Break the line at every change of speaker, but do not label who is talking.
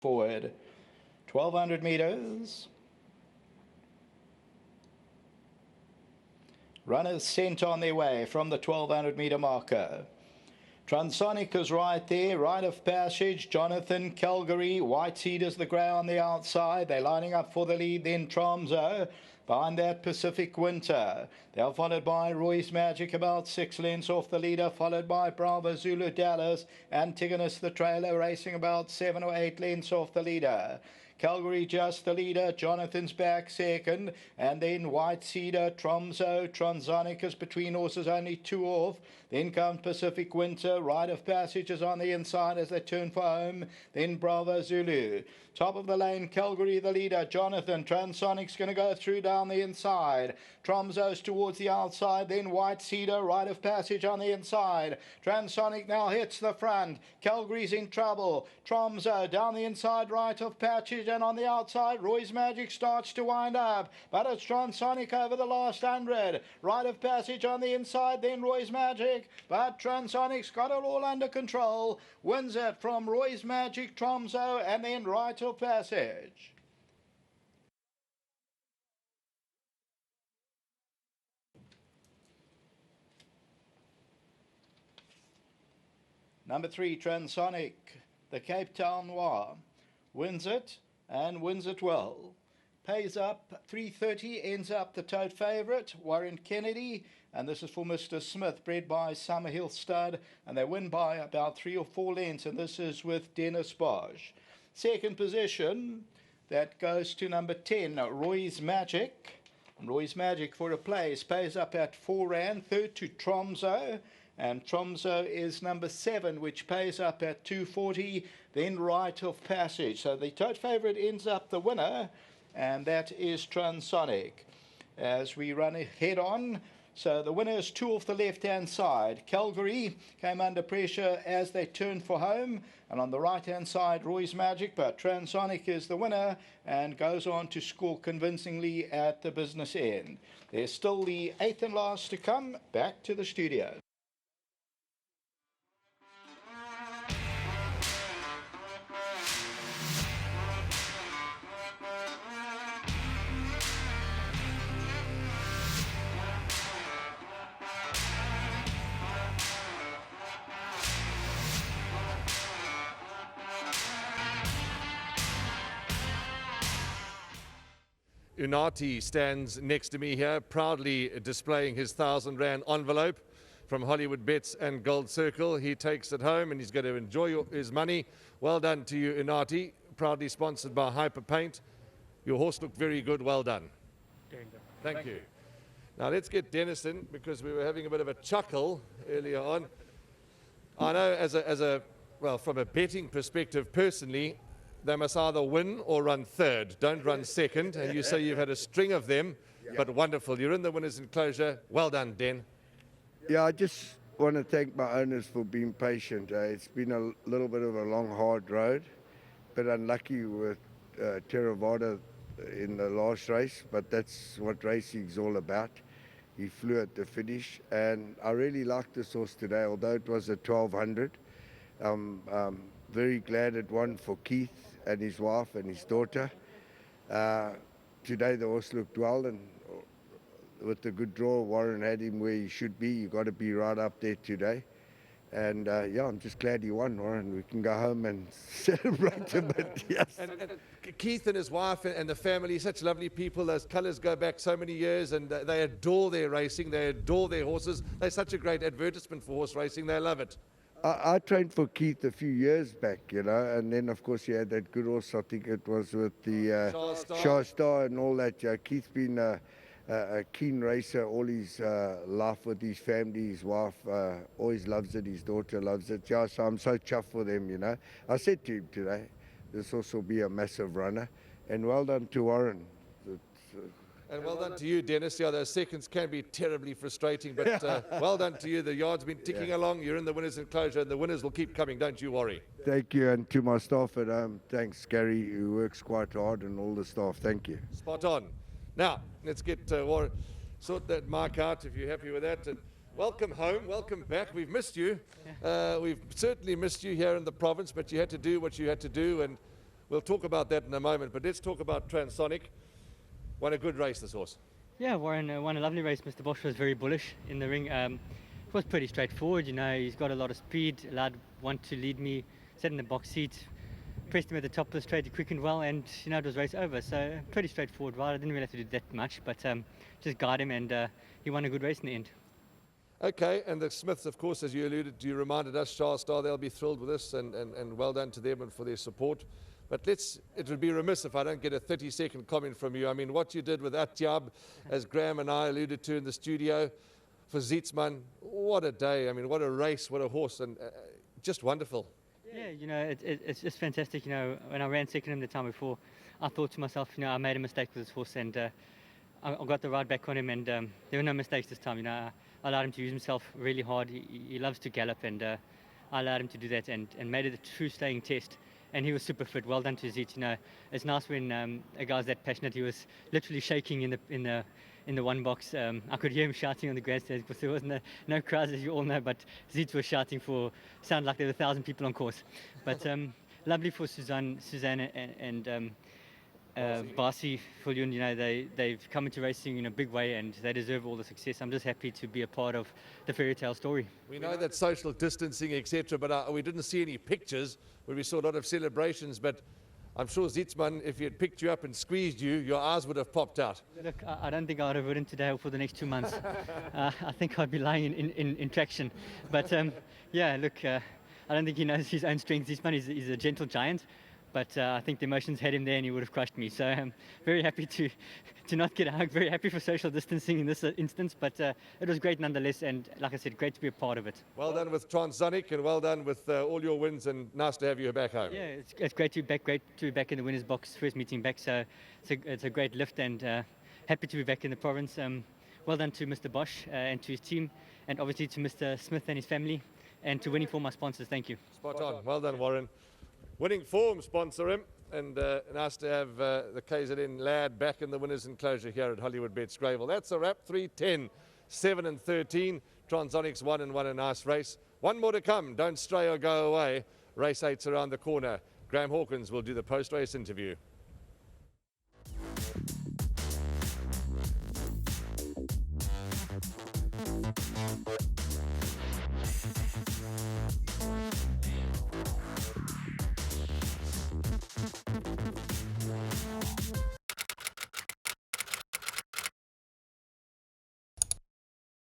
forward. 1200 meters. Runners sent on their way from the 1200 meter marker. Transonic is right there, right of passage. Jonathan, Calgary, White Seed is the grey on the outside. They're lining up for the lead, then Tromso. Behind that, Pacific Winter. They're followed by Roy's Magic, about 6 lengths off the leader, followed by Bravo Zulu Dallas. Antigonus the trailer, racing about 7 or 8 lengths off the leader. Calgary just the leader, Jonathan's back second, and then White Cedar, Tromso, Transonic is between horses, only 2 off. Then comes Pacific Winter, Rite of Passage is on the inside as they turn for home, then Bravo Zulu. Top of the lane, Calgary the leader, Jonathan, Transonic's going to go through down the inside. Tromso's towards the outside, then White Cedar, Rite of Passage on the inside. Transonic now hits the front, Calgary's in trouble. Tromso down the inside, Rite of Passage, and on the outside, Roy's Magic starts to wind up, but it's Transonic over the last 100. Rite of Passage on the inside, then Roy's Magic, but Transonic's got it all under control. Wins it from Roy's Magic, Tromso, and then Rite of Passage. Number 3, Transonic, the Cape Town Noir, wins it and wins it well. Pays up 330, ends up the tote favourite, Warren Kennedy, and this is for Mr. Smith, bred by Summerhill Stud, and they win by about 3 or 4 lengths, and this is with Dennis Bosch. Second position, that goes to number 10, Roy's Magic. Roy's Magic for a place, pays up at 4 rand. Third to Tromso, and Tromso is number 7, which pays up at 240. Then Rite of Passage. So the tote favourite ends up the winner, and that is Transonic. As we run ahead on, so the winner is 2 off the left-hand side. Calgary came under pressure as they turned for home, and on the right-hand side, Roy's Magic, but Transonic is the winner and goes on to score convincingly at the business end. There's still the 8th and last to come. Back to the studio.
Unati stands next to me here, proudly displaying his 1,000 Rand envelope from Hollywoodbets and Gold Circle. He takes it home and he's going to enjoy his money. Well done to you, Unati. Proudly sponsored by Hyper Paint. Your horse looked very good. Well done. Thank you. Now let's get Dennis in, because we were having a bit of a chuckle earlier on. I know well, from a betting perspective, personally, they must either win or run third. Don't run second. And you say you've had a string of them, but wonderful. You're in the winner's enclosure. Well done, Den.
Yeah, I just want to thank my owners for being patient. It's been a little bit of a long, hard road, but unlucky with Theravada in the last race, but that's what racing's all about. He flew at the finish, and I really liked this horse today, although it was a 1200. Very glad it won for Keith and his wife and his daughter. Today the horse looked well, and with the good draw, Warren had him where he should be. You got to be right up there today. And yeah, I'm just glad he won, Warren. We can go home and celebrate a bit. Yes.
And Keith and his wife and the family, such lovely people. Those colours go back so many years, and they adore their racing. They adore their horses. They're such a great advertisement for horse racing. They love it.
I trained for Keith a few years back, you know, and then of course he had that good horse. I think it was with the Shah Star and all that. Yeah, Keith's been a keen racer all his life with his family. His wife always loves it. His daughter loves it. Yeah, so I'm so chuffed for them, you know. I said to him today, this horse will be a massive runner, and well done to Warren.
And well done to you, Dennis. Yeah, those seconds can be terribly frustrating, but well done to you. The yard's been ticking along. You're in the winner's enclosure, and the winners will keep coming. Don't you worry.
Thank you, and to my staff at home, thanks, Gary, who works quite hard, and all the staff. Thank you.
Spot on. Now, let's get Warren. Sort that mic out if you're happy with that. And welcome home. Welcome back. We've missed you. We've certainly missed you here in the province, but you had to do what you had to do, and We'll talk about that in a moment, but let's talk about TRANSONIC. Won a good race, this horse.
Yeah, Warren won a lovely race. Mr. Bosch was very bullish in the ring. It was pretty straightforward, you know. He's got a lot of speed, allowed one to lead me, sat in the box seat, pressed him at the top of the straight, he quickened well, and you know, it was race over. So pretty straightforward, right? I didn't really have to do that much, but just guide him, and he won a good race in the end.
Okay, and the Smiths, of course, as you alluded to, you reminded us, Charles Starr, they'll be thrilled with this, and well done to them and for their support. But it would be remiss if I don't get a 30-second comment from you. I mean, what you did with Atyab, as Graham and I alluded to in the studio, for Zietsman, what a day. I mean, what a race, what a horse, and just wonderful.
Yeah, you know, it's just fantastic. You know, when I ran second him the time before, I thought to myself, you know, I made a mistake with this horse, and I got the ride back on him, and there were no mistakes this time. You know, I allowed him to use himself really hard. He loves to gallop, and I allowed him to do that, and made it a true staying test. And he was super fit. Well done to Ziet. You know, it's nice when a guy's that passionate. He was literally shaking in the one box. I could hear him shouting on the grandstand because there was no crowds, as you all know. But Ziet was shouting for, sounded like there were 1,000 people on course. But lovely for Suzanne and Barcy Viljoen. You know, they've come into racing in a big way, and they deserve all the success. I'm just happy to be a part of the fairy tale story.
We know that social distancing, etc., but we didn't see any pictures where we saw a lot of celebrations. But I'm sure Zietsman, if he had picked you up and squeezed you, your eyes would have popped out.
Look, I don't think I would have ridden today or for the next 2 months. I think I'd be lying in traction. But yeah, look, I don't think he knows his own strength. Zietsman is a gentle giant. But I think the emotions had him there, and he would have crushed me. So I'm very happy to not get a hug. Very happy for social distancing in this instance. But it was great nonetheless, and like I said, great to be a part of it.
Well done with TRANSONIC, and well done with all your wins, and nice to have you back home.
Yeah, it's great to be back. Great to be back in the winners' box. First meeting back, so it's a great lift, and happy to be back in the province. Well done to Mr. Bosch and to his team, and obviously to Mr. Smith and his family, and to Winning Form, my sponsors. Thank you.
Spot on. Well done, Warren. Winning Form sponsor him, and nice to have the KZN lad back in the winners' enclosure here at Hollywoodbets Greyville. That's a wrap. 3:10, 7 and 13. TRANSONIC's won a nice race. One more to come. Don't stray or go away. Race 8's around the corner. Graham Hawkins will do the post-race interview.